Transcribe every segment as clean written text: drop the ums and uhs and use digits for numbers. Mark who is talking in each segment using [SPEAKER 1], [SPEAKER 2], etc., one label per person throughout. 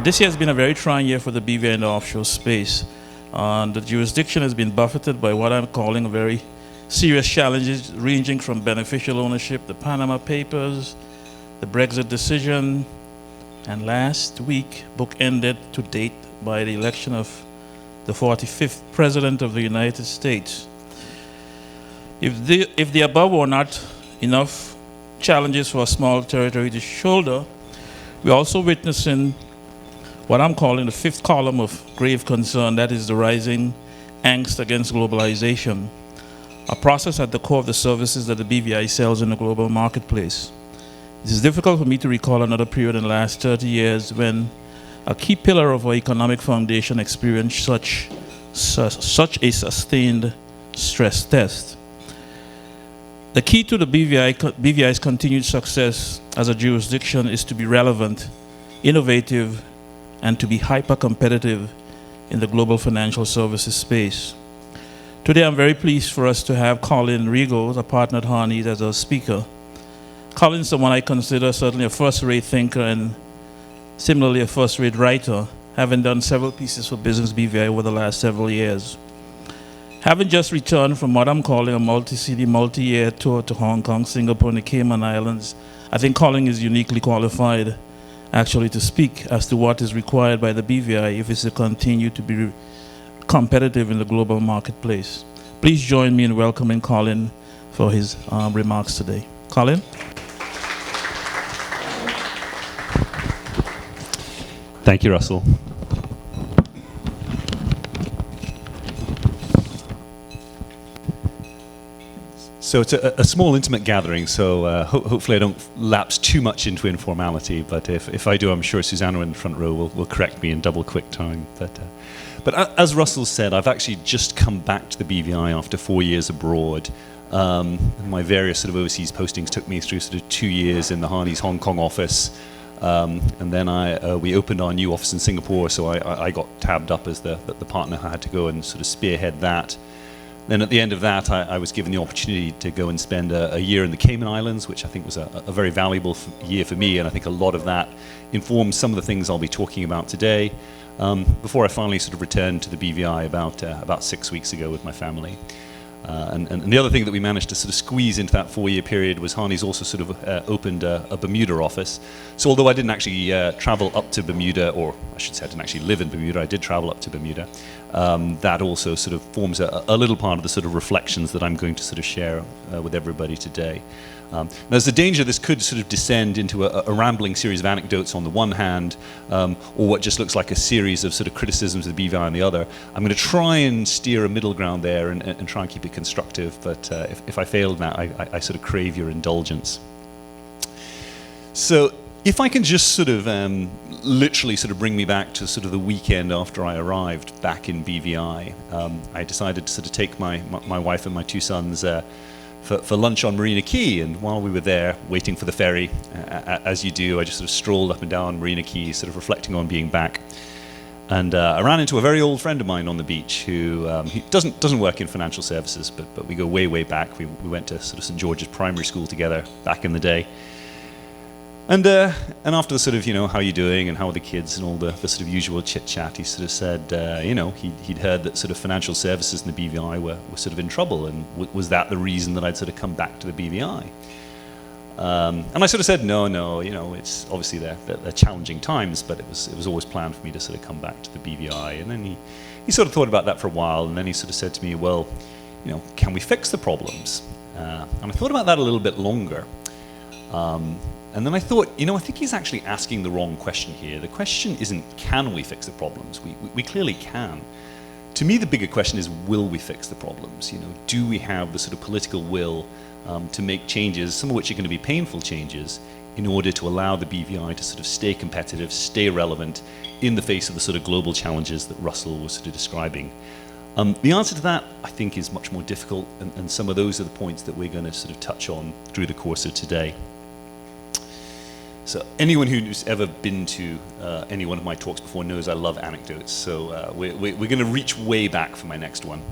[SPEAKER 1] This year has been a very trying year for the BVI in the offshore space. The jurisdiction has been buffeted by what I'm calling very serious challenges, ranging from beneficial ownership, the Panama Papers, the Brexit decision, and last week, bookended to date by the election of the 45th President of the United States. If the above were not enough challenges for a small territory to shoulder, we're also witnessing what I'm calling the fifth column of grave concern, that is the rising angst against globalization, a process at the core of the services that the BVI sells in the global marketplace. It is difficult for me to recall another period in the last 30 years when a key pillar of our economic foundation experienced such a sustained stress test. The key to the BVI's continued success as a jurisdiction is to be relevant, innovative, and to be hyper-competitive in the global financial services space. Today, I'm very pleased for us to have Colin Riegel, a partner at Harney's, as our speaker. Colin's someone I consider certainly a first-rate thinker and similarly a first-rate writer, having done several pieces for Business BVI over the last several years. Having just returned from what I'm calling a multi-city, multi-year tour to Hong Kong, Singapore, and the Cayman Islands, I think Colin is uniquely qualified actually to speak as to what is required by the BVI if it's to continue to be competitive in the global marketplace. Please join me in welcoming Colin for his remarks today. Colin?
[SPEAKER 2] Thank you, Russell. So it's a small, intimate gathering, so hopefully I don't lapse too much into informality, but if I do, I'm sure Susanna in the front row will correct me in double quick time. But as Russell said, I've actually just come back to the BVI after 4 years abroad. My various sort of overseas postings took me through sort of 2 years in the Harney's Hong Kong office, and then we opened our new office in Singapore, so I got tabbed up as the partner who had to go and sort of spearhead that. Then at the end of that, I was given the opportunity to go and spend a year in the Cayman Islands, which I think was a very valuable year for me, and I think a lot of that informs some of the things I'll be talking about today, before I finally sort of returned to the BVI about 6 weeks ago with my family. And the other thing that we managed to sort of squeeze into that 4-year period was Harney's also sort of opened a Bermuda office. So although I didn't actually travel up to Bermuda, or I should say I didn't actually live in Bermuda, I did travel up to Bermuda. That also sort of forms a little part of the sort of reflections that I'm going to sort of share with everybody today. There's a danger this could sort of descend into a rambling series of anecdotes on the one hand, or what just looks like a series of sort of criticisms of the BVI on the other. I'm going to try and steer a middle ground there and try and keep it constructive, but if I fail in that, I sort of crave your indulgence. So if I can just sort of literally sort of bring me back to sort of the weekend after I arrived back in BVI, I decided to sort of take my wife and my 2 sons for lunch on Marina Quay, and while we were there waiting for the ferry, as you do, I just sort of strolled up and down Marina Quay, sort of reflecting on being back. And I ran into a very old friend of mine on the beach who he doesn't work in financial services, but we go way back. We went to sort of St. George's Primary School together back in the day. And after the sort of, how are you doing and how are the kids and all the sort of usual chit-chat, he sort of said, he'd heard that sort of financial services in the BVI were sort of in trouble, and was that the reason that I'd sort of come back to the BVI? And I sort of said, no, it's obviously they're challenging times, but it was always planned for me to sort of come back to the BVI. And then he sort of thought about that for a while, and then he sort of said to me, well, can we fix the problems? And I thought about that a little bit longer. And then I thought, I think he's actually asking the wrong question here. The question isn't, can we fix the problems? We clearly can. To me, the bigger question is, will we fix the problems? Do we have the sort of political will to make changes, some of which are going to be painful changes, in order to allow the BVI to sort of stay competitive, stay relevant in the face of the sort of global challenges that Russell was sort of describing? The answer to that, I think, is much more difficult, and some of those are the points that we're going to sort of touch on through the course of today. So anyone who's ever been to any one of my talks before knows I love anecdotes. So we're going to reach way back for my next one.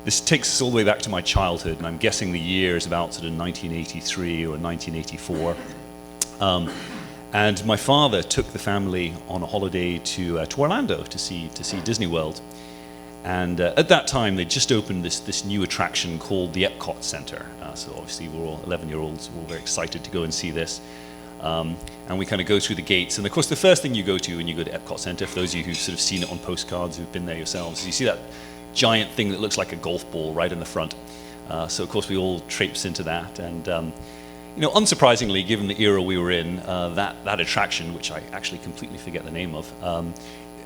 [SPEAKER 2] This takes us all the way back to my childhood, and I'm guessing the year is about sort of 1983 or 1984. And my father took the family on a holiday to Orlando to see Disney World. And at that time, they just opened this new attraction called the Epcot Center. So obviously, we're all 11-year-olds, we're all very excited to go and see this. And we kind of go through the gates. And of course, the first thing you go to when you go to Epcot Center, for those of you who've sort of seen it on postcards, who've been there yourselves, you see that giant thing that looks like a golf ball right in the front. So of course, we all traipse into that. And you know, unsurprisingly, given the era we were in, that attraction, which I actually completely forget the name of,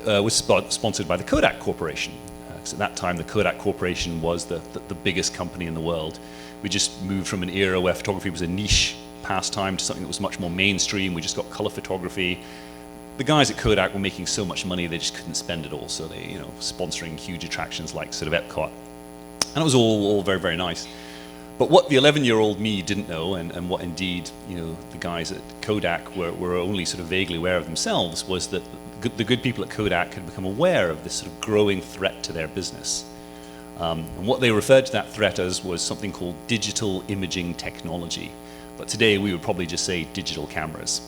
[SPEAKER 2] was sponsored by the Kodak Corporation. Because at that time, the Kodak Corporation was the biggest company in the world. We just moved from an era where photography was a niche pastime to something that was much more mainstream. We just got color photography. The guys at Kodak were making so much money they just couldn't spend it all. So they, you know, sponsoring huge attractions like sort of Epcot, and it was all very, very nice. But what the 11-year-old me didn't know, and what indeed, you know, the guys at Kodak were only sort of vaguely aware of themselves, was that the good people at Kodak had become aware of this sort of growing threat to their business. And what they referred to that threat as was something called digital imaging technology. But today we would probably just say digital cameras.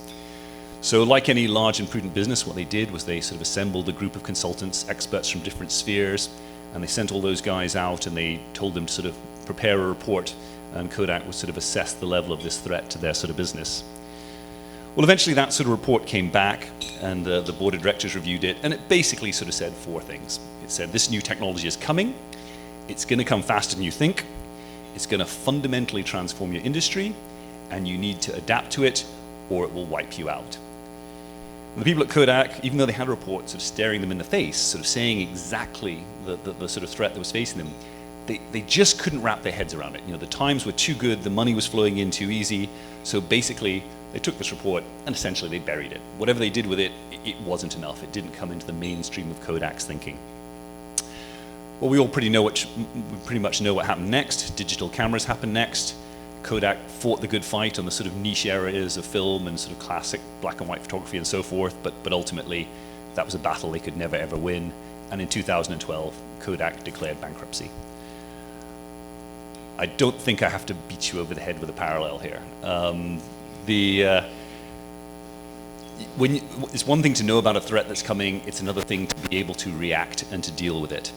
[SPEAKER 2] So like any large and prudent business, what they did was they sort of assembled a group of consultants, experts from different spheres, and they sent all those guys out and they told them to sort of prepare a report, and Kodak would sort of assess the level of this threat to their sort of business. Well, eventually that sort of report came back, and the board of directors reviewed it, and it basically sort of said four things. It said, this new technology is coming, it's going to come faster than you think, it's going to fundamentally transform your industry, and you need to adapt to it, or it will wipe you out. And the people at Kodak, even though they had a report sort of staring them in the face, sort of saying exactly the sort of threat that was facing them, they just couldn't wrap their heads around it. You know, the times were too good, the money was flowing in too easy, so basically they took this report and essentially they buried it. Whatever they did with it, it wasn't enough. It didn't come into the mainstream of Kodak's thinking. Well, we all pretty much know what happened next. Digital cameras happened next. Kodak fought the good fight on the sort of niche areas of film and sort of classic black and white photography and so forth, but ultimately that was a battle they could never ever win. And in 2012, Kodak declared bankruptcy. I don't think I have to beat you over the head with a parallel here. It's one thing to know about a threat that's coming, it's another thing to be able to react and to deal with it.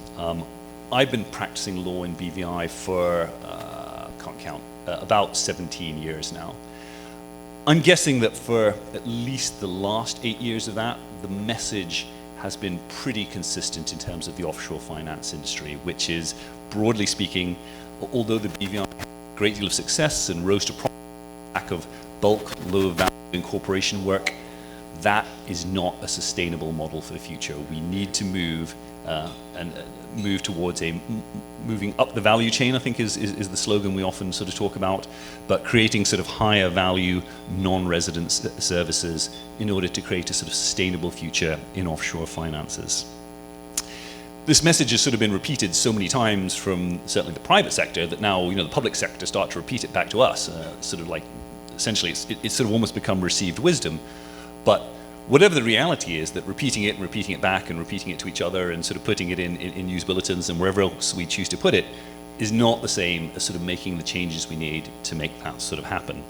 [SPEAKER 2] I've been practicing law in BVI for, can't count, about 17 years now. I'm guessing that for at least the last 8 years of that, the message has been pretty consistent in terms of the offshore finance industry, which is, broadly speaking, although the BVI had a great deal of success and rose to profit on the back of bulk, low-value incorporation work, that is not a sustainable model for the future. We need to move move towards moving up the value chain, I think is the slogan we often sort of talk about, but creating sort of higher value non-resident services in order to create a sort of sustainable future in offshore finances. This message has sort of been repeated so many times from certainly the private sector that now, you know, the public sector start to repeat it back to us, sort of like, essentially it's sort of almost become received wisdom. But whatever the reality is, that repeating it back and repeating it to each other and sort of putting it in news bulletins and wherever else we choose to put it is not the same as sort of making the changes we need to make that sort of happen.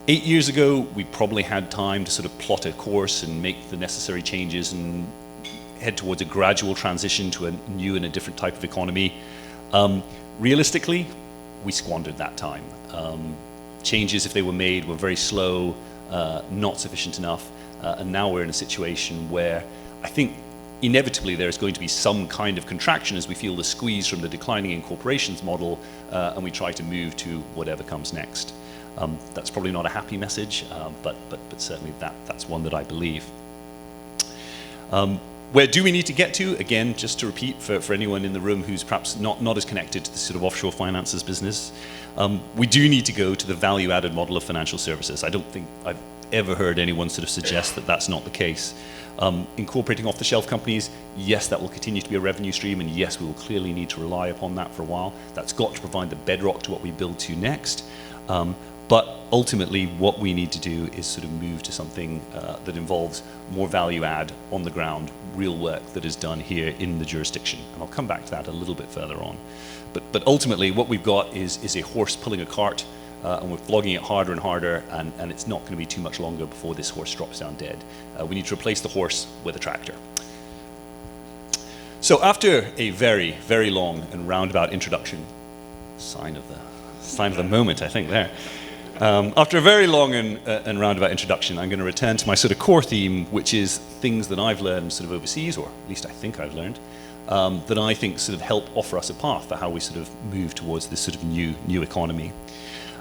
[SPEAKER 2] 8 years ago, we probably had time to sort of plot a course and make the necessary changes and head towards a gradual transition to a new and a different type of economy. Realistically, we squandered that time. Changes, if they were made, were very slow, not sufficient enough, and now we're in a situation where I think inevitably there is going to be some kind of contraction as we feel the squeeze from the declining incorporations model, and we try to move to whatever comes next. That's probably not a happy message, but certainly that's one that I believe. Where do we need to get to? Again, just to repeat for anyone in the room who's perhaps not as connected to the sort of offshore finances business, we do need to go to the value-added model of financial services. I don't think I've ever heard anyone sort of suggest that that's not the case. Incorporating off-the-shelf companies, yes, that will continue to be a revenue stream, and yes, we will clearly need to rely upon that for a while. That's got to provide the bedrock to what we build to next. But ultimately, what we need to do is sort of move to something that involves more value add on the ground, real work that is done here in the jurisdiction. And I'll come back to that a little bit further on. But ultimately, what we've got is a horse pulling a cart. and we're flogging it harder and harder, and it's not going to be too much longer before this horse drops down dead. We need to replace the horse with a tractor. So after a very, very long and roundabout introduction, sign of the moment, I think, there. After a very long and roundabout introduction, I'm going to return to my sort of core theme, which is things that I've learned sort of overseas, or at least I think I've learned, that I think sort of help offer us a path for how we sort of move towards this sort of new economy.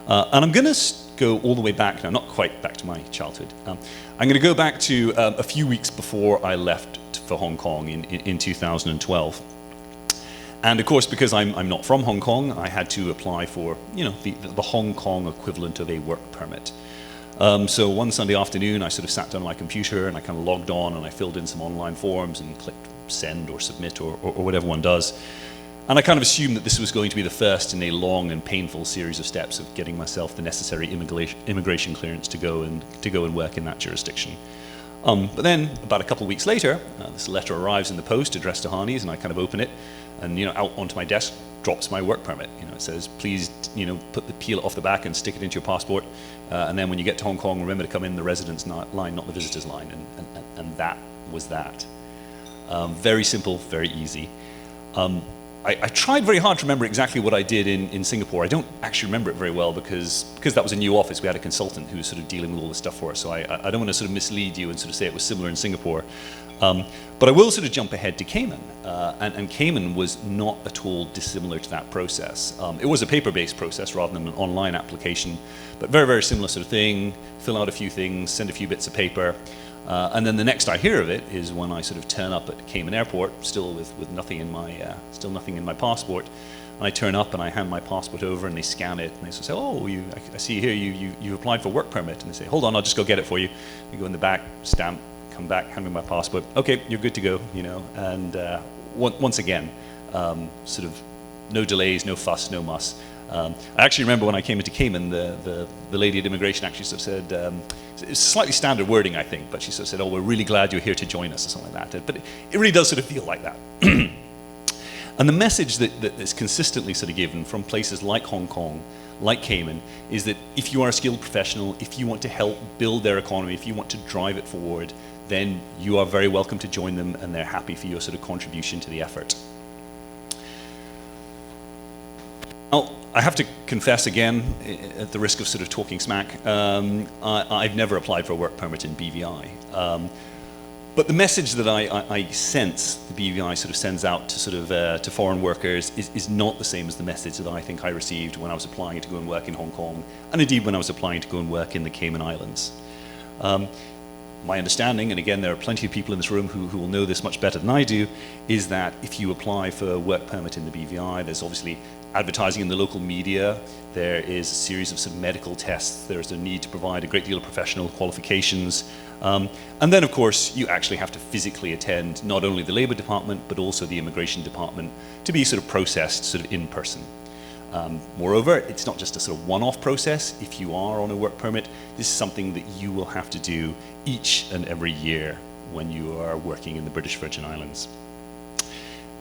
[SPEAKER 2] And I'm going to go all the way back now, not quite back to my childhood. I'm going to go back to a few weeks before I left for Hong Kong in 2012. And of course, because I'm not from Hong Kong, I had to apply for, the Hong Kong equivalent of a work permit. So one Sunday afternoon, I sort of sat down on my computer and I kind of logged on and I filled in some online forms and clicked send or submit or whatever one does. And I kind of assumed that this was going to be the first in a long and painful series of steps of getting myself the necessary immigration clearance to go and work in that jurisdiction. But then, about a couple of weeks later, this letter arrives in the post addressed to Harneys, and I kind of open it, and out onto my desk drops my work permit. It says, please, peel it off the back and stick it into your passport, and then when you get to Hong Kong, remember to come in the residence line, not the visitors line, and that was that. Very simple, very easy. I tried very hard to remember exactly what I did in Singapore. I don't actually remember it very well because that was a new office. We had a consultant who was sort of dealing with all this stuff for us. So I don't want to sort of mislead you and sort of say it was similar in Singapore. But I will sort of jump ahead to Cayman. And Cayman was not at all dissimilar to that process. It was a paper-based process rather than an online application, but very, very similar sort of thing. Fill out a few things, send a few bits of paper. And then the next I hear of it is when I sort of turn up at Cayman Airport, still with nothing in my passport. And I turn up and I hand my passport over and they scan it and they say, oh, I see here you applied for work permit. And they say, hold on, I'll just go get it for you. You go in the back, stamp, come back, hand me my passport. Okay, you're good to go, And once again, sort of no delays, no fuss, no muss. I actually remember when I came into Cayman, the lady at immigration actually sort of said, it's slightly standard wording, I think, but she sort of said, oh, we're really glad you're here to join us, or something like that. But it really does sort of feel like that. And the message that is consistently sort of given from places like Hong Kong, like Cayman, is that if you are a skilled professional, if you want to help build their economy, if you want to drive it forward, then you are very welcome to join them, and they're happy for your sort of contribution to the effort. Now, I have to confess again, at the risk of sort of talking smack, I've never applied for a work permit in BVI. But the message that I sense the BVI sort of sends out to sort of to foreign workers is not the same as the message that I think I received when I was applying to go and work in Hong Kong, and indeed when I was applying to go and work in the Cayman Islands. My understanding, and again there are plenty of people in this room who will know this much better than I do, is that if you apply for a work permit in the BVI, there's obviously advertising in the local media, there is a series of sort of medical tests, there's a need to provide a great deal of professional qualifications, and then of course you actually have to physically attend not only the Labour Department but also the Immigration Department to be sort of processed sort of in person. Moreover, it's not just a sort of one-off process. If you are on a work permit, this is something that you will have to do each and every year when you are working in the British Virgin Islands.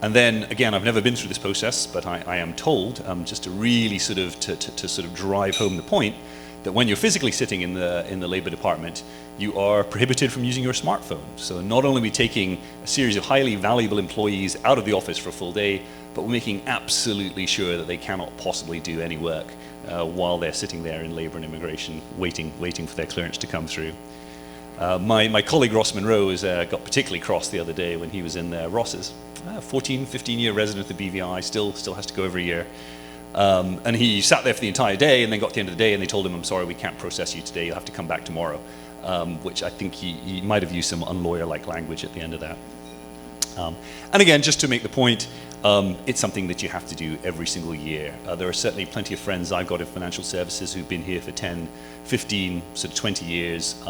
[SPEAKER 2] And then, again, I've never been through this process, but I am told, just to really sort of to sort of drive home the point, that when you're physically sitting in the Labour Department, you are prohibited from using your smartphone. So not only are we taking a series of highly valuable employees out of the office for a full day, but we're making absolutely sure that they cannot possibly do any work while they're sitting there in Labour and Immigration, waiting for their clearance to come through. My colleague Ross Monroe got particularly cross the other day when he was in Ross's. 15-year resident of the BVI, still has to go every year. And he sat there for the entire day and then got to the end of the day and they told him, I'm sorry, we can't process you today, you'll have to come back tomorrow. Which I think he might have used some unlawyer-like language at the end of that. And again, just to make the point, it's something that you have to do every single year. There are certainly plenty of friends I've got in financial services who've been here for 10, 15, sort of 20 years,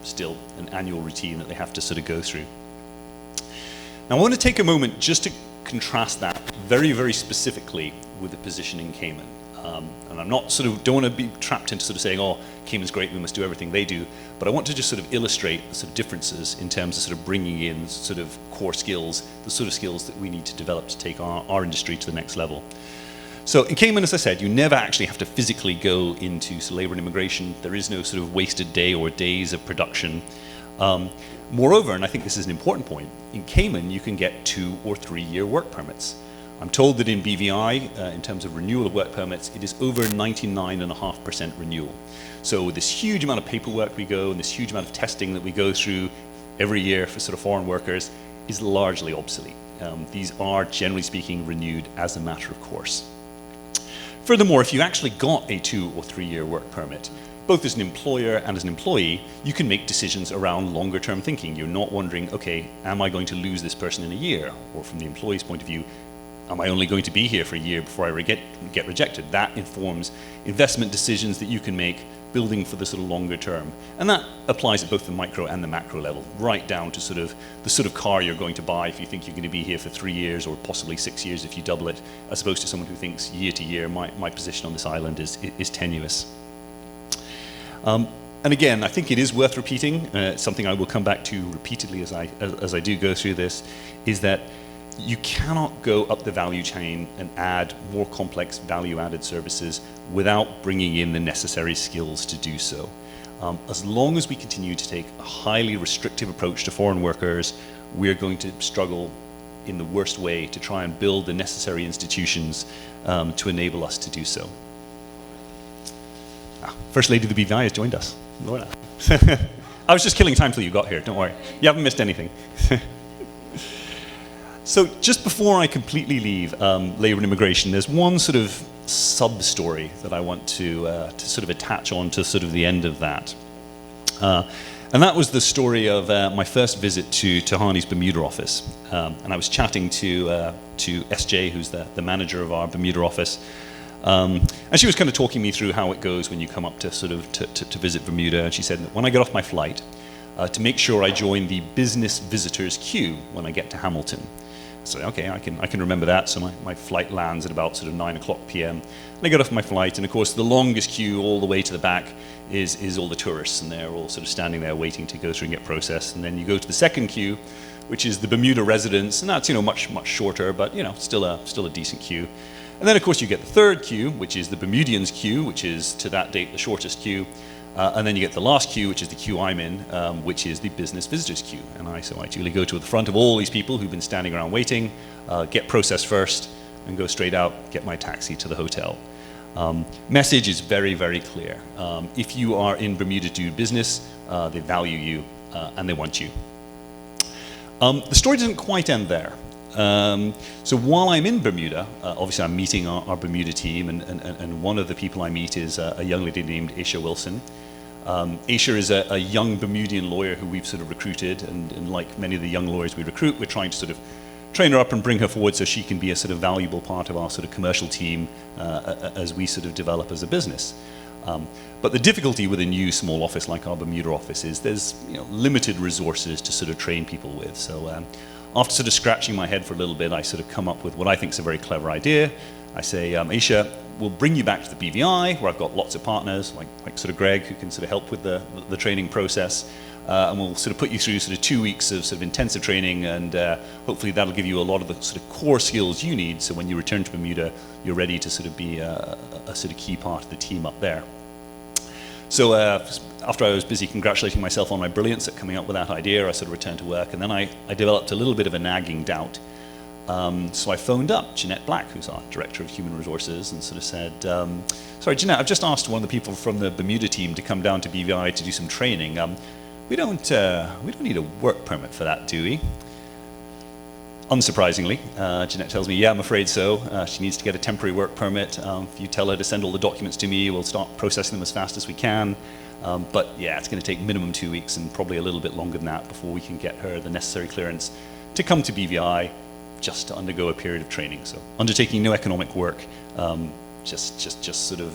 [SPEAKER 2] still an annual routine that they have to sort of go through. Now I want to take a moment just to contrast that very, very specifically with the position in Cayman. And I'm not don't want to be trapped into sort of saying, oh, Cayman's great, we must do everything they do, but I want to just sort of illustrate the sort of differences in terms of sort of bringing in sort of core skills, the sort of skills that we need to develop to take our industry to the next level. So in Cayman, as I said, you never actually have to physically go into labor and immigration. There is no sort of wasted day or days of production. Moreover, and I think this is an important point, in Cayman, you can get 2 or 3 year work permits. I'm told that in BVI, in terms of renewal of work permits, it is over 99.5% renewal. So this huge amount of paperwork we go and this huge amount of testing that we go through every year for sort of foreign workers is largely obsolete. These are, generally speaking, renewed as a matter of course. Furthermore, if you actually got a 2 or 3 year work permit, both as an employer and as an employee, you can make decisions around longer term thinking. You're not wondering, okay, am I going to lose this person in a year? Or from the employee's point of view, am I only going to be here for a year before I get rejected? That informs investment decisions that you can make, building for the sort of longer term. And that applies at both the micro and the macro level, right down to sort of the sort of car you're going to buy if you think you're going to be here for 3 years or possibly 6 years if you double it, as opposed to someone who thinks year to year, my position on this island is tenuous. And again, I think it is worth repeating, something I will come back to repeatedly as I do go through this, is that you cannot go up the value chain and add more complex value-added services without bringing in the necessary skills to do so. As long as we continue to take a highly restrictive approach to foreign workers, we're going to struggle in the worst way to try and build the necessary institutions to enable us to do so. First Lady of the BVI has joined us. Laura. I was just killing time till you got here, don't worry. You haven't missed anything. So just before I completely leave labor and immigration, there's one sort of sub-story that I want to sort of attach on to sort of the end of that. And that was the story of my first visit to Tahani's Bermuda office. And I was chatting to SJ, who's the manager of our Bermuda office. And she was kind of talking me through how it goes when you come up to sort of to visit Bermuda. And she said that when I get off my flight, to make sure I join the business visitors queue when I get to Hamilton. So okay, I can remember that. So my flight lands at about sort of 9 o'clock p.m. And I get off my flight, and of course the longest queue all the way to the back is all the tourists, and they're all sort of standing there waiting to go through and get processed. And then you go to the second queue, which is the Bermuda residents, and that's much shorter, but still a decent queue. And then of course you get the third queue, which is the Bermudians queue, which is to that date the shortest queue. And then you get the last queue, which is the queue I'm in, which is the business visitors queue. And I usually go to the front of all these people who've been standing around waiting, get processed first, and go straight out, get my taxi to the hotel. Message is very, very clear. If you are in Bermuda to do business, they value you and they want you. The story doesn't quite end there. So while I'm in Bermuda, obviously I'm meeting our Bermuda team, and one of the people I meet is a young lady named Aisha Wilson. Aisha is a young Bermudian lawyer who we've sort of recruited, and like many of the young lawyers we recruit, we're trying to sort of train her up and bring her forward so she can be a sort of valuable part of our sort of commercial team as we sort of develop as a business. But the difficulty with a new small office like our Bermuda office is there's limited resources to sort of train people with. So after sort of scratching my head for a little bit, I sort of come up with what I think is a very clever idea. I say, Aisha, we'll bring you back to the BVI, where I've got lots of partners, like sort of Greg, who can sort of help with the training process. And we'll sort of put you through sort of 2 weeks of sort of intensive training, and hopefully that'll give you a lot of the sort of core skills you need, so when you return to Bermuda, you're ready to sort of be a sort of key part of the team up there. So after I was busy congratulating myself on my brilliance at coming up with that idea, I sort of returned to work, and then I developed a little bit of a nagging doubt. So I phoned up Jeanette Black, who's our Director of Human Resources, and sort of said, sorry, Jeanette, I've just asked one of the people from the Bermuda team to come down to BVI to do some training. We don't need a work permit for that, do we? Unsurprisingly, Jeanette tells me, yeah, I'm afraid so. She needs to get a temporary work permit. If you tell her to send all the documents to me, we'll start processing them as fast as we can. But yeah, it's going to take minimum 2 weeks and probably a little bit longer than that before we can get her the necessary clearance to come to BVI just to undergo a period of training. So undertaking no economic work, just sort of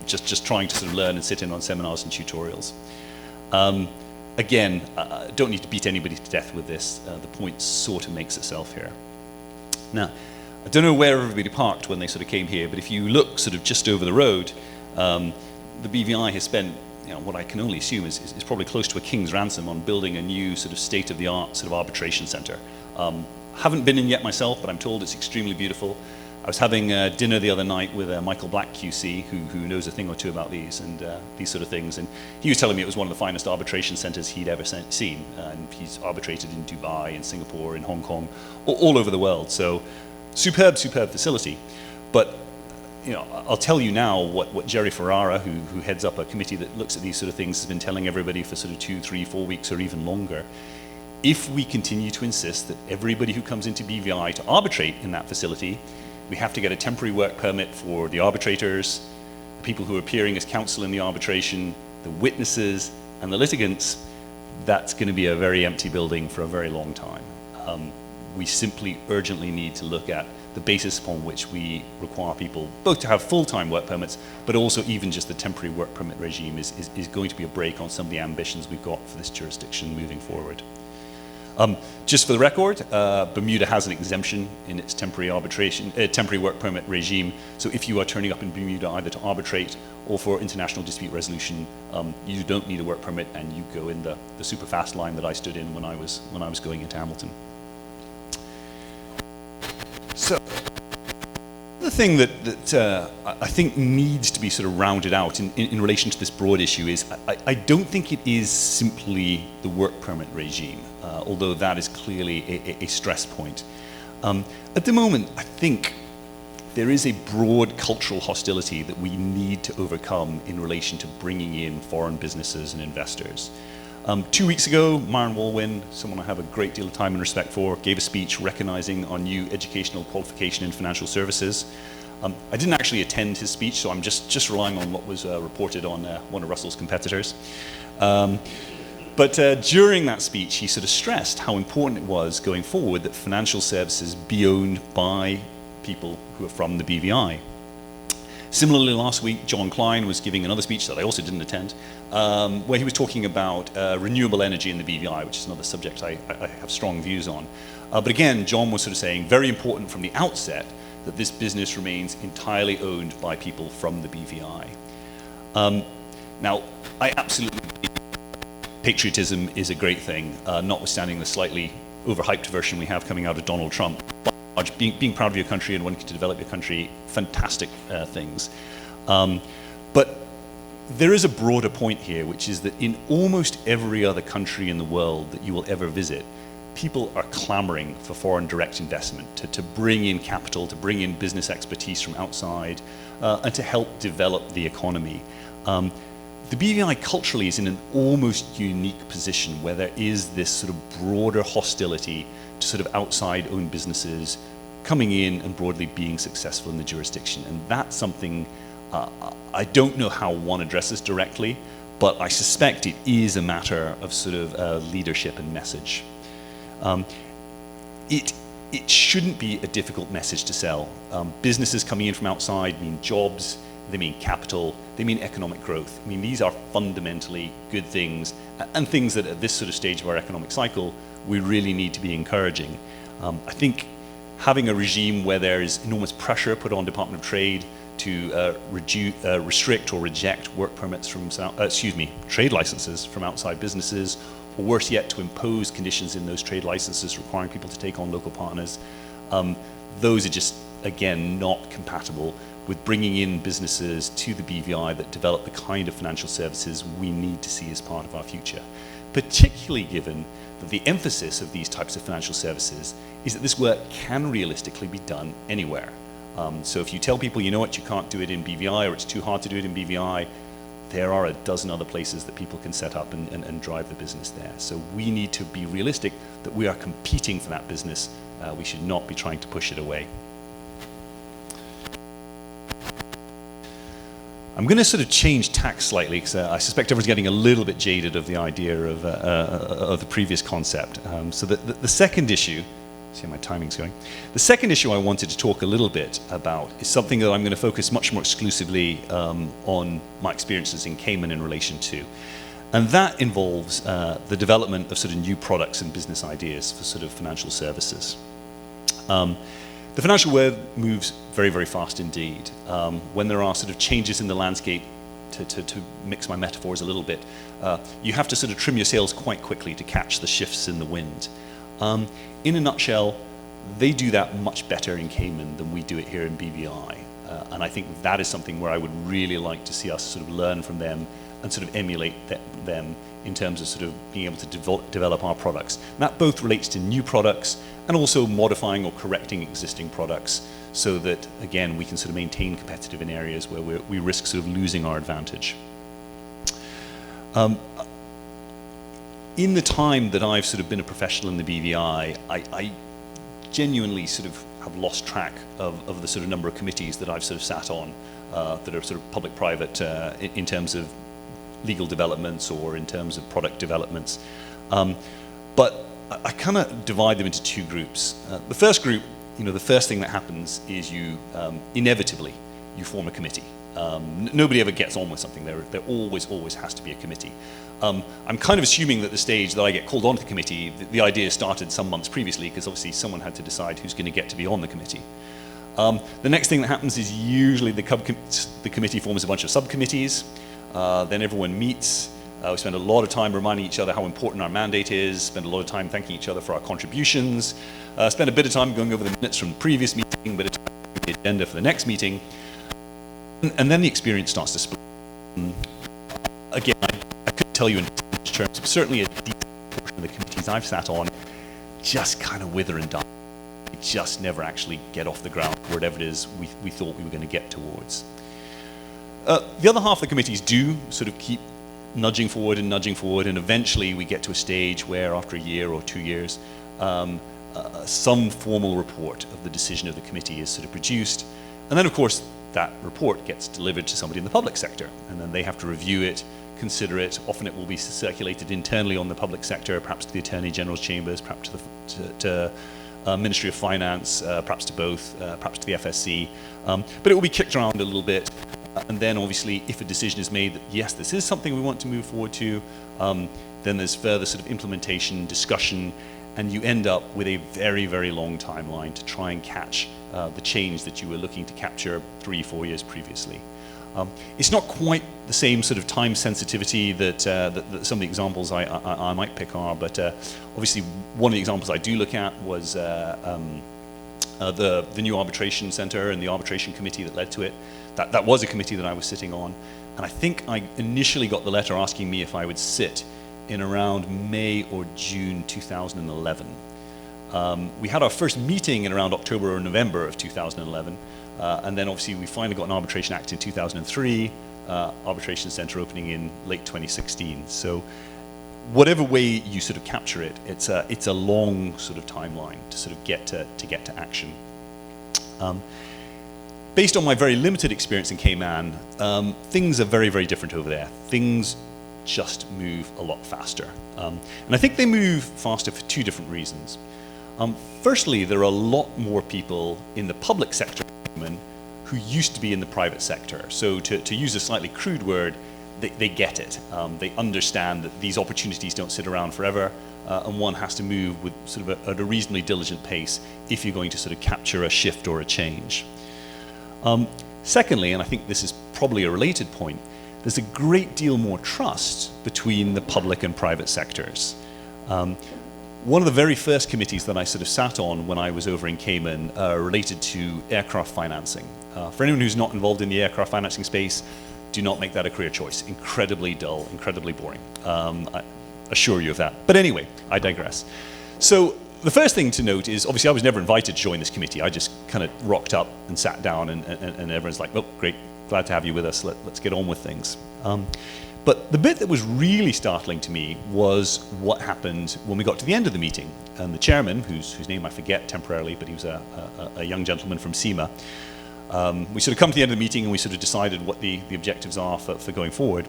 [SPEAKER 2] just trying to sort of learn and sit in on seminars and tutorials. Again, don't need to beat anybody to death with this. The point sort of makes itself here. Now, I don't know where everybody parked when they sort of came here, but if you look sort of just over the road, the BVI has spent what I can only assume is probably close to a king's ransom on building a new sort of state-of-the-art sort of arbitration center. Haven't been in yet myself, but I'm told it's extremely beautiful. I was having dinner the other night with Michael Black QC, who knows a thing or two about these and these sort of things, and he was telling me it was one of the finest arbitration centers he'd ever seen, and he's arbitrated in Dubai, in Singapore, in Hong Kong, all over the world. So superb facility. But I'll tell you now what Jerry Ferrara, who heads up a committee that looks at these sort of things, has been telling everybody for sort of 2, 3, 4 weeks or even longer. If we continue to insist that everybody who comes into BVI to arbitrate in that facility, we have to get a temporary work permit for the arbitrators, the people who are appearing as counsel in the arbitration, the witnesses, and the litigants, that's going to be a very empty building for a very long time. We simply urgently need to look at the basis upon which we require people both to have full-time work permits, but also even just the temporary work permit regime is going to be a break on some of the ambitions we've got for this jurisdiction moving forward. Just for the record, Bermuda has an exemption in its temporary work permit regime. So if you are turning up in Bermuda either to arbitrate or for international dispute resolution, you don't need a work permit, and you go in the super fast line that I stood in when I was going into Hamilton. So the thing that I think needs to be sort of rounded out in relation to this broad issue is I don't think it is simply the work permit regime, although that is clearly a stress point. At the moment, I think there is a broad cultural hostility that we need to overcome in relation to bringing in foreign businesses and investors. 2 weeks ago, Myron Walwyn, someone I have a great deal of time and respect for, gave a speech recognizing our new educational qualification in financial services. I didn't actually attend his speech, so I'm just relying on what was reported on one of Russell's competitors. But during that speech, he sort of stressed how important it was going forward that financial services be owned by people who are from the BVI. Similarly, last week, John Klein was giving another speech that I also didn't attend, where he was talking about renewable energy in the BVI, which is another subject I have strong views on. But again, John was sort of saying, very important from the outset, that this business remains entirely owned by people from the BVI. Now, I absolutely believe patriotism is a great thing, notwithstanding the slightly overhyped version we have coming out of Donald Trump. Being proud of your country and wanting to develop your country, fantastic things. But there is a broader point here, which is that in almost every other country in the world that you will ever visit, people are clamoring for foreign direct investment, to bring in capital, to bring in business expertise from outside, and to help develop the economy. The BVI culturally is in an almost unique position where there is this sort of broader hostility to sort of outside-owned businesses coming in and broadly being successful in the jurisdiction. And that's something I don't know how one addresses directly, but I suspect it is a matter of sort of leadership and message. It shouldn't be a difficult message to sell. Businesses coming in from outside mean jobs, they mean capital, they mean economic growth. I mean, these are fundamentally good things, and things that at this sort of stage of our economic cycle, we really need to be encouraging. I think having a regime where there is enormous pressure put on Department of Trade to restrict or reject work permits from, trade licenses from outside businesses, or worse yet, to impose conditions in those trade licenses requiring people to take on local partners, those are just, again, not compatible with bringing in businesses to the BVI that develop the kind of financial services we need to see as part of our future, particularly given that the emphasis of these types of financial services is that this work can realistically be done anywhere. So if you tell people, you know what, you can't do it in BVI, or it's too hard to do it in BVI, there are a dozen other places that people can set up and drive the business there. So we need to be realistic that we are competing for that business. We should not be trying to push it away. I'm going to sort of change tack slightly, because I suspect everyone's getting a little bit jaded of the idea of the previous concept. So the second issue, see how my timing's going. The second issue I wanted to talk a little bit about is something that I'm going to focus much more exclusively on my experiences in Cayman in relation to. And that involves the development of sort of new products and business ideas for sort of financial services. The financial world moves very, very fast indeed. When there are sort of changes in the landscape, to mix my metaphors a little bit, you have to sort of trim your sails quite quickly to catch the shifts in the wind. In a nutshell, they do that much better in Cayman than we do it here in BVI. And I think that is something where I would really like to see us sort of learn from them and sort of emulate them in terms of sort of being able to develop our products. And that both relates to new products and also modifying or correcting existing products so that, again, we can sort of maintain competitive in areas where we risk sort of losing our advantage. In the time that I've sort of been a professional in the BVI, I genuinely sort of have lost track of the sort of number of committees that I've sort of sat on that are sort of public-private in terms of legal developments or in terms of product developments. But I kind of divide them into two groups. The first group, the first thing that happens is you inevitably you form a committee. Nobody ever gets on with something. There always has to be a committee. I'm kind of assuming that the stage that I get called onto the committee, the idea started some months previously, because obviously someone had to decide who's going to get to be on the committee. The next thing that happens is usually the committee forms a bunch of subcommittees. Then everyone meets. We spend a lot of time reminding each other how important our mandate is, spend a lot of time thanking each other for our contributions, spend a bit of time going over the minutes from the previous meeting, a bit of time on the agenda for the next meeting. And then the experience starts to split. Again, I couldn't tell you in terms, but certainly a decent portion of the committees I've sat on just kind of wither and die. They just never actually get off the ground, whatever it is we thought we were going to get towards. The other half of the committees do sort of keep nudging forward, and eventually we get to a stage where after a year or 2 years, some formal report of the decision of the committee is sort of produced. And then, of course, that report gets delivered to somebody in the public sector, and then they have to review it, consider it. Often it will be circulated internally on the public sector, perhaps to the Attorney General's chambers, perhaps to the Ministry of Finance, perhaps to both, perhaps to the FSC. But it will be kicked around a little bit. And then obviously, if a decision is made that, yes, this is something we want to move forward to, then there's further sort of implementation, discussion, and you end up with a very, very long timeline to try and catch the change that you were looking to capture 3-4 years previously. It's not quite the same sort of time sensitivity that some of the examples I might pick are, but obviously one of the examples I do look at was the new arbitration center and the arbitration committee that led to it. That was a committee that I was sitting on, and I think I initially got the letter asking me if I would sit in around May or June 2011. We had our first meeting in around October or November of 2011, and then obviously we finally got an Arbitration Act in 2003, Arbitration Center opening in late 2016. So whatever way you sort of capture it, it's a long sort of timeline to sort of get to action. Based on my very limited experience in Cayman, things are very, very different over there. Things just move a lot faster. And I think they move faster for two different reasons. Firstly, there are a lot more people in the public sector who used to be in the private sector. So to use a slightly crude word, they get it. They understand that these opportunities don't sit around forever, and one has to move with sort of at a reasonably diligent pace if you're going to sort of capture a shift or a change. Secondly, and I think this is probably a related point, there's a great deal more trust between the public and private sectors. One of the very first committees that I sort of sat on when I was over in Cayman related to aircraft financing. For anyone who's not involved in the aircraft financing space, do not make that a career choice. Incredibly dull, incredibly boring. I assure you of that. But anyway, I digress. So the first thing to note is, obviously I was never invited to join this committee. I just kind of rocked up and sat down, and everyone's like, well, great, glad to have you with us. Let's get on with things. But the bit that was really startling to me was what happened when we got to the end of the meeting. And the chairman, whose name I forget temporarily, but he was a young gentleman from SEMA, we sort of come to the end of the meeting and we sort of decided what the objectives are for going forward.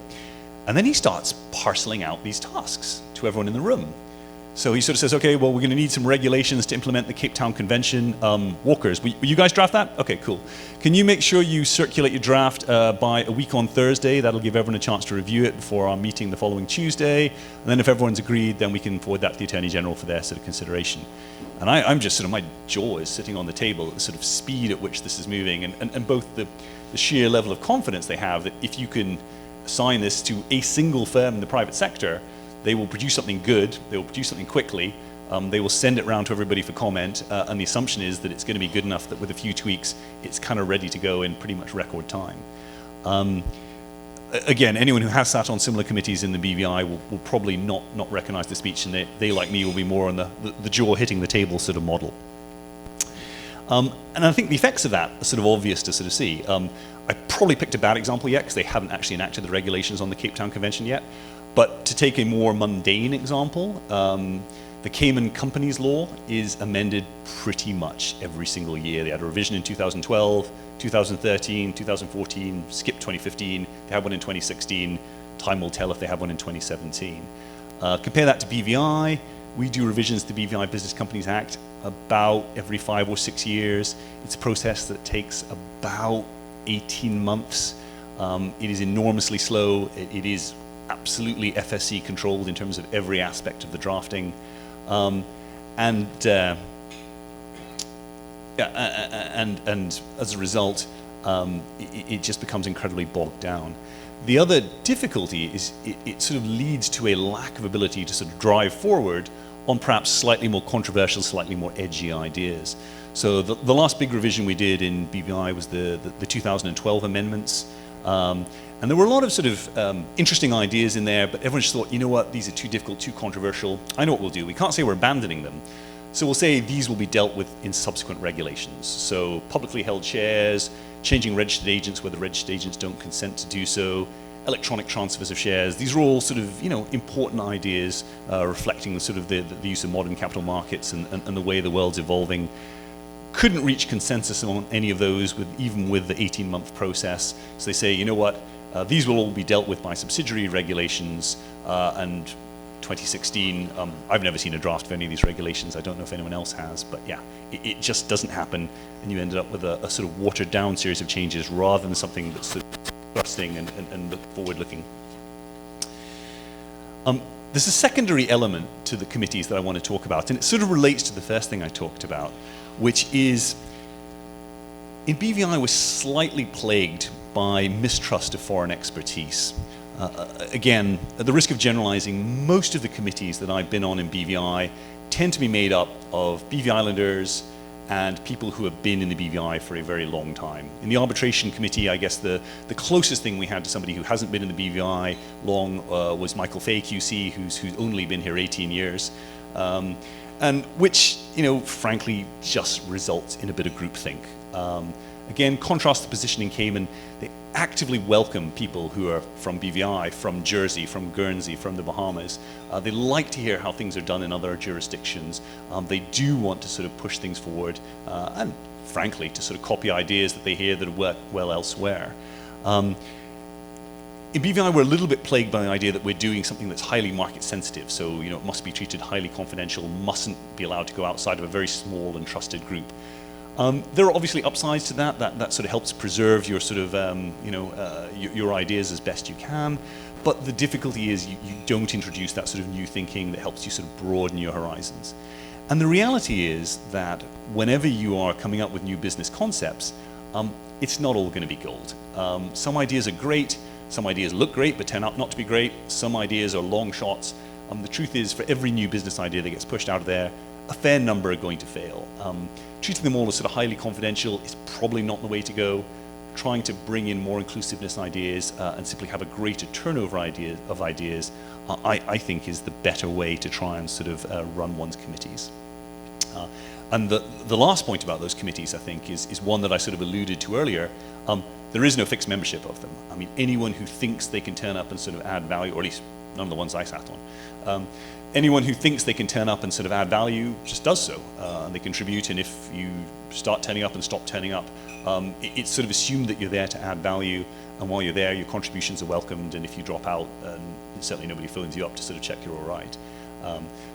[SPEAKER 2] And then he starts parceling out these tasks to everyone in the room. So he sort of says, okay, well, we're going to need some regulations to implement the Cape Town Convention. Walkers, will you guys draft that? Okay, cool. Can you make sure you circulate your draft by a week on Thursday? That'll give everyone a chance to review it before our meeting the following Tuesday. And then if everyone's agreed, then we can forward that to the Attorney General for their sort of consideration. And I'm just sort of, my jaw is sitting on the table at the sort of speed at which this is moving, and both the sheer level of confidence they have that if you can assign this to a single firm in the private sector, they will produce something good, they will produce something quickly, They will send it round to everybody for comment, and the assumption is that it's going to be good enough that with a few tweaks, it's kind of ready to go in pretty much record time. Again, anyone who has sat on similar committees in the BVI will probably not recognize the speech, and they, like me, will be more on the jaw hitting the table sort of model. And I think the effects of that are sort of obvious to sort of see. I probably picked a bad example yet, because they haven't actually enacted the regulations on the Cape Town Convention yet. But to take a more mundane example, the Cayman Companies Law is amended pretty much every single year. They had a revision in 2012, 2013, 2014, skipped 2015, they had one in 2016. Time will tell if they have one in 2017. Compare that to BVI. We do revisions to the BVI Business Companies Act about every 5 or 6 years. It's a process that takes about 18 months. It is enormously slow. It is absolutely FSC controlled in terms of every aspect of the drafting. And as a result, it just becomes incredibly bogged down. The other difficulty is it sort of leads to a lack of ability to sort of drive forward on perhaps slightly more controversial, slightly more edgy ideas. So the last big revision we did in BVI was the 2012 amendments. And there were a lot of sort of interesting ideas in there, but everyone just thought, you know what, these are too difficult, too controversial. I know what we'll do. We can't say we're abandoning them. So we'll say these will be dealt with in subsequent regulations. So publicly held shares, changing registered agents where the registered agents don't consent to do so, electronic transfers of shares. These are all sort of, you know, important ideas reflecting the sort of the use of modern capital markets and the way the world's evolving. Couldn't reach consensus on any of those even with the 18-month process. So they say, you know what, these will all be dealt with by subsidiary regulations, and 2016, I've never seen a draft of any of these regulations. I don't know if anyone else has, but yeah, it just doesn't happen, and you ended up with a sort of watered down series of changes rather than something that's sort of thrusting and forward looking. There's a secondary element to the committees that I want to talk about, and it sort of relates to the first thing I talked about, which is in BVI we're slightly plagued by mistrust of foreign expertise. Again, at the risk of generalizing, most of the committees that I've been on in BVI tend to be made up of BVI Islanders and people who have been in the BVI for a very long time. In the arbitration committee, I guess the closest thing we had to somebody who hasn't been in the BVI long was Michael Fay QC, who's only been here 18 years. And which, you know, frankly, just results in a bit of groupthink. Again, contrast the position in Cayman. They actively welcome people who are from BVI, from Jersey, from Guernsey, from the Bahamas. They like to hear how things are done in other jurisdictions. They do want to sort of push things forward and, frankly, to sort of copy ideas that they hear that work well elsewhere. In BVI, we're a little bit plagued by the idea that we're doing something that's highly market sensitive. So, you know, it must be treated highly confidential, mustn't be allowed to go outside of a very small and trusted group. There are obviously upsides to that sort of helps preserve your sort of, your ideas as best you can. But the difficulty is you don't introduce that sort of new thinking that helps you sort of broaden your horizons. And the reality is that whenever you are coming up with new business concepts, it's not all going to be gold. Some ideas are great. Some ideas look great, but turn out not to be great. Some ideas are long shots. The truth is, for every new business idea that gets pushed out of there, a fair number are going to fail. Treating them all as sort of highly confidential is probably not the way to go. Trying to bring in more inclusiveness ideas and simply have a greater turnover of ideas, I think is the better way to try and sort of run one's committees. And the last point about those committees, I think, is one that I sort of alluded to earlier. There is no fixed membership of them. I mean, anyone who thinks they can turn up and sort of add value, or at least none of the ones I sat on, anyone who thinks they can turn up and sort of add value just does so, and they contribute. And if you start turning up and stop turning up, it's sort of assumed that you're there to add value, and while you're there, your contributions are welcomed. And if you drop out, certainly nobody phones you up to sort of check you're all right.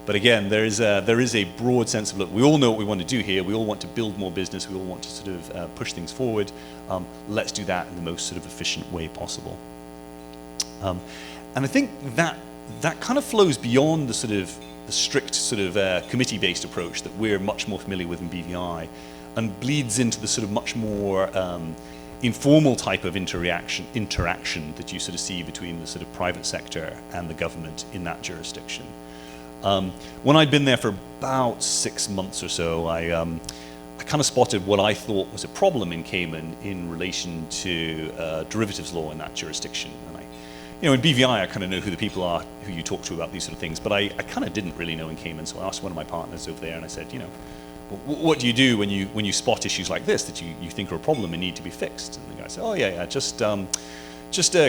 [SPEAKER 2] But again, there is a broad sense of, look, we all know what we want to do here. We all want to build more business. We all want to sort of push things forward. Let's do that in the most sort of efficient way possible. And I think that kind of flows beyond the sort of the strict sort of committee-based approach that we're much more familiar with in BVI, and bleeds into the sort of much more informal type of interaction that you sort of see between the sort of private sector and the government in that jurisdiction. When I'd been there for about 6 months or so, I kind of spotted what I thought was a problem in Cayman in relation to derivatives law in that jurisdiction. And in BVI, I kind of know who the people are who you talk to about these sort of things, but I kind of didn't really know in Cayman. So I asked one of my partners over there, and I said, what do you do when you spot issues like this that you think are a problem and need to be fixed? And the guy said, oh yeah, just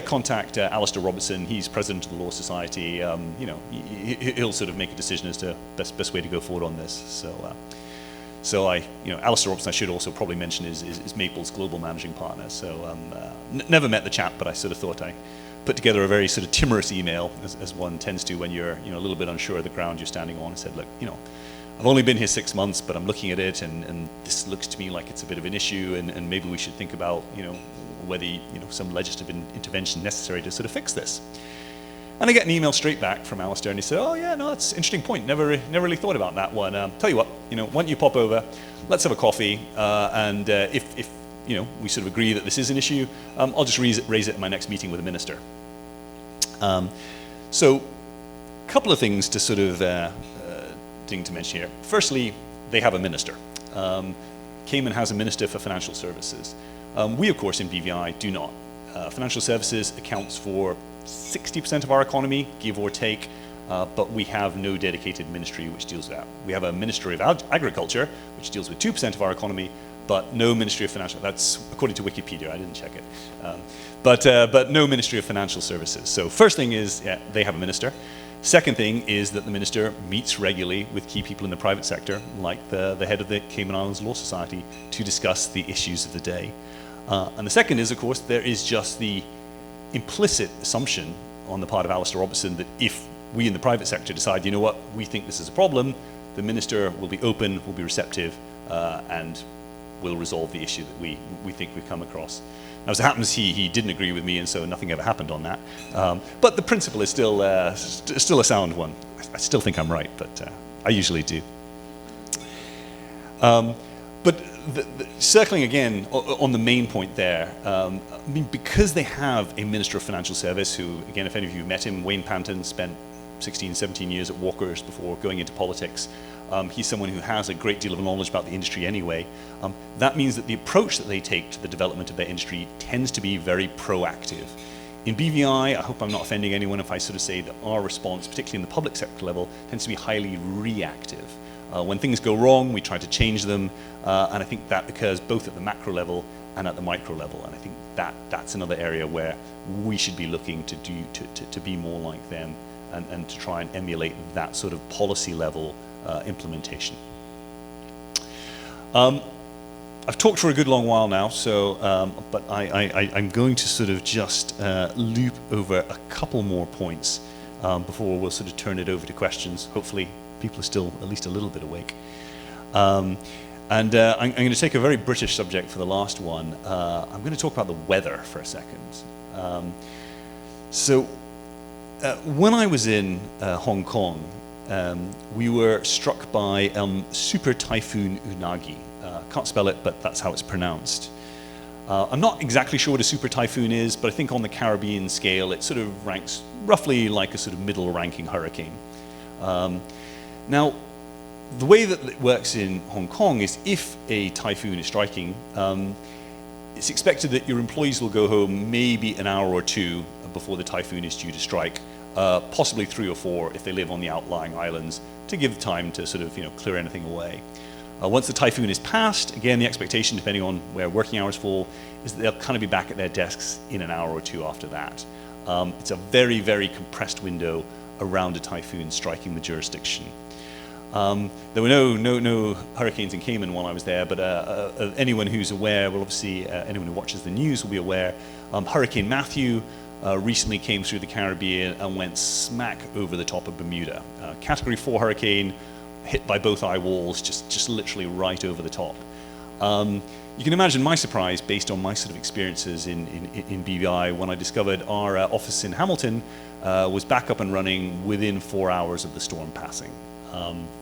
[SPEAKER 2] contact Alistair Robertson. He's president of the Law Society. He'll sort of make a decision as to best way to go forward on this. So Alistair Robertson, I should also probably mention, is Maple's global managing partner. So never met the chap, but I sort of thought I put together a very sort of timorous email, as one tends to when you're a little bit unsure of the ground you're standing on. I said, look, I've only been here 6 months, but I'm looking at it, and this looks to me like it's a bit of an issue, and maybe we should think about whether some legislative intervention necessary to sort of fix this. And I get an email straight back from Alistair, and he said, oh yeah, no, that's an interesting point. Never really thought about that one. Tell you what, why don't you pop over, let's have a coffee, and if we sort of agree that this is an issue, I'll just raise it in my next meeting with the minister. So a couple of things to sort of to mention here. Firstly, they have a minister. Cayman has a minister for financial services. We, of course, in BVI do not. Financial services accounts for 60% of our economy, give or take, but we have no dedicated ministry which deals with that. We have a Ministry of Agriculture, which deals with 2% of our economy, but no Ministry of Financial. That's according to Wikipedia. I didn't check it, but no Ministry of Financial Services. So first thing is, they have a minister. Second thing is that the minister meets regularly with key people in the private sector, like the head of the Cayman Islands Law Society, to discuss the issues of the day. And the second is, of course, there is just the implicit assumption on the part of Alistair Robertson that if we in the private sector decide, we think this is a problem, the minister will be open, will be receptive, and will resolve the issue that we think we've come across. Now, as it happens, he didn't agree with me, and so nothing ever happened on that. But the principle is still a sound one. I still think I'm right, but I usually do. But circling again on the main point there, because they have a Minister of Financial Service who, again, if any of you have met him, Wayne Panton spent 16, 17 years at Walker's before going into politics. He's someone who has a great deal of knowledge about the industry anyway. That means that the approach that they take to the development of their industry tends to be very proactive. In BVI, I hope I'm not offending anyone if I sort of say that our response, particularly in the public sector level, tends to be highly reactive. When things go wrong, we try to change them, and I think that occurs both at the macro level and at the micro level. And I think that's another area where we should be looking to be more like them and to try and emulate that sort of policy level implementation. I've talked for a good long while now, so but I'm going to sort of just loop over a couple more points before we'll sort of turn it over to questions. Hopefully people are still at least a little bit awake. I'm going to take a very British subject for the last one. I'm going to talk about the weather for a second. When I was in Hong Kong, we were struck by Super Typhoon Unagi. Can't spell it, but that's how it's pronounced. I'm not exactly sure what a super typhoon is, but I think on the Caribbean scale, it sort of ranks roughly like a sort of middle-ranking hurricane. Now, the way that it works in Hong Kong is if a typhoon is striking, it's expected that your employees will go home maybe an hour or two before the typhoon is due to strike, possibly 3 or 4 if they live on the outlying islands, to give time to sort of clear anything away. Once the typhoon is passed, again, the expectation, depending on where working hours fall, is that they'll kind of be back at their desks in an hour or two after that. It's a very, very compressed window around a typhoon striking the jurisdiction. There were no hurricanes in Cayman while I was there, but anyone who's aware, well, obviously, anyone who watches the news will be aware. Hurricane Matthew recently came through the Caribbean and went smack over the top of Bermuda. Category 4 hurricane, hit by both eye walls, just literally right over the top. You can imagine my surprise based on my sort of experiences in BVI when I discovered our office in Hamilton was back up and running within 4 hours of the storm passing.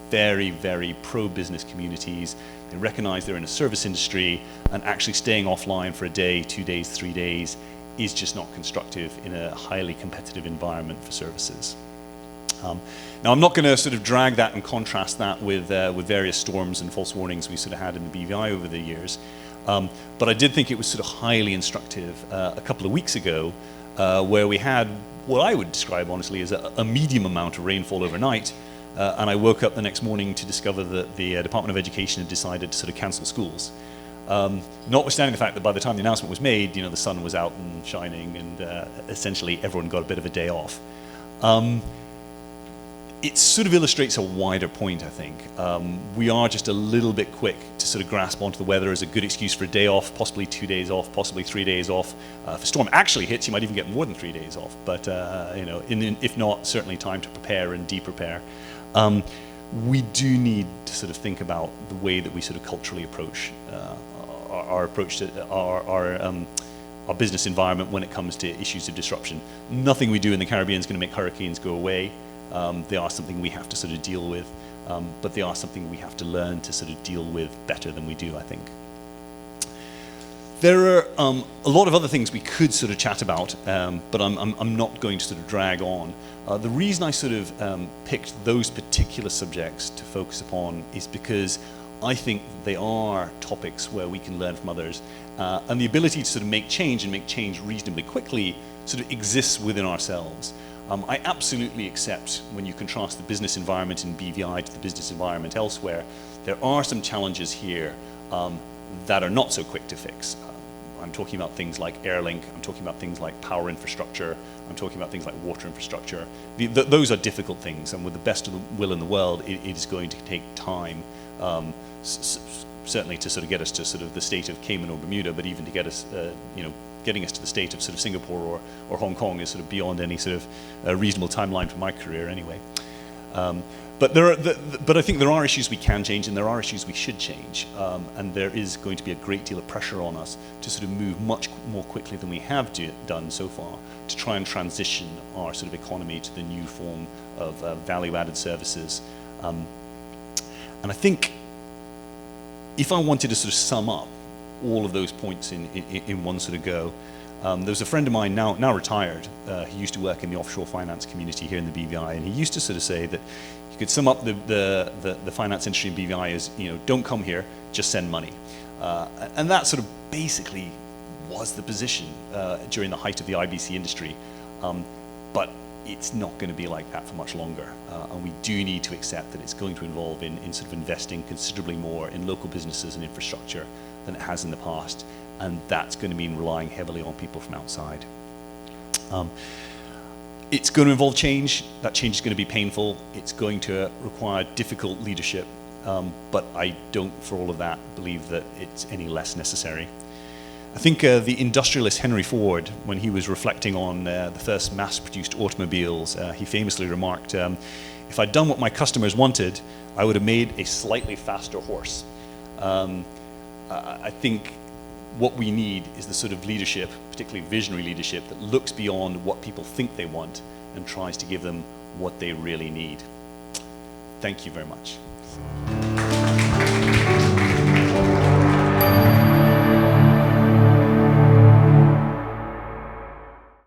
[SPEAKER 2] Very, very pro-business communities. They recognize they're in a service industry, and actually staying offline for a day, 2 days, 3 days is just not constructive in a highly competitive environment for services. Now, I'm not going to sort of drag that and contrast that with various storms and false warnings we sort of had in the BVI over the years, but I did think it was sort of highly instructive a couple of weeks ago, where we had what I would describe honestly as a medium amount of rainfall overnight, and I woke up the next morning to discover that the Department of Education had decided to sort of cancel schools. Notwithstanding the fact that by the time the announcement was made, the sun was out and shining, and essentially everyone got a bit of a day off. It sort of illustrates a wider point, I think. We are just a little bit quick to sort of grasp onto the weather as a good excuse for a day off, possibly 2 days off, possibly 3 days off. If a storm actually hits, you might even get more than 3 days off. But if not, certainly time to prepare and de-prepare. We do need to sort of think about the way that we sort of culturally approach our approach to our business environment when it comes to issues of disruption. Nothing we do in the Caribbean is going to make hurricanes go away. They are something we have to sort of deal with, but they are something we have to learn to sort of deal with better than we do, I think. There are a lot of other things we could sort of chat about, but I'm not going to sort of drag on. The reason I sort of picked those particular subjects to focus upon is because I think they are topics where we can learn from others, and the ability to sort of make change and make change reasonably quickly sort of exists within ourselves. I absolutely accept when you contrast the business environment in BVI to the business environment elsewhere, there are some challenges here that are not so quick to fix. I'm talking about things like Airlink, I'm talking about things like power infrastructure, I'm talking about things like water infrastructure. Those are difficult things, and with the best of the will in the world, it is going to take time, certainly to sort of get us to sort of the state of Cayman or Bermuda, but even to get us, getting us to the state of sort of Singapore or Hong Kong is sort of beyond any sort of reasonable timeline for my career anyway. But I think there are issues we can change, and there are issues we should change, and there is going to be a great deal of pressure on us to sort of move much more quickly than we have done so far to try and transition our sort of economy to the new form of value-added services. And I think if I wanted to sort of sum up all of those points in one sort of go. There was a friend of mine, now retired, he used to work in the offshore finance community here in the BVI, and he used to sort of say that you could sum up the finance industry in BVI as, don't come here, just send money. And that sort of basically was the position during the height of the IBC industry. But it's not going to be like that for much longer. And we do need to accept that it's going to involve in sort of investing considerably more in local businesses and infrastructure than it has in the past, and that's going to mean relying heavily on people from outside. It's going to involve change. That change is going to be painful. It's going to require difficult leadership, but I don't, for all of that, believe that it's any less necessary. I think the industrialist Henry Ford, when he was reflecting on the first mass-produced automobiles, he famously remarked, if I'd done what my customers wanted, I would have made a slightly faster horse. I think what we need is the sort of leadership, particularly visionary leadership, that looks beyond what people think they want and tries to give them what they really need. Thank you very much.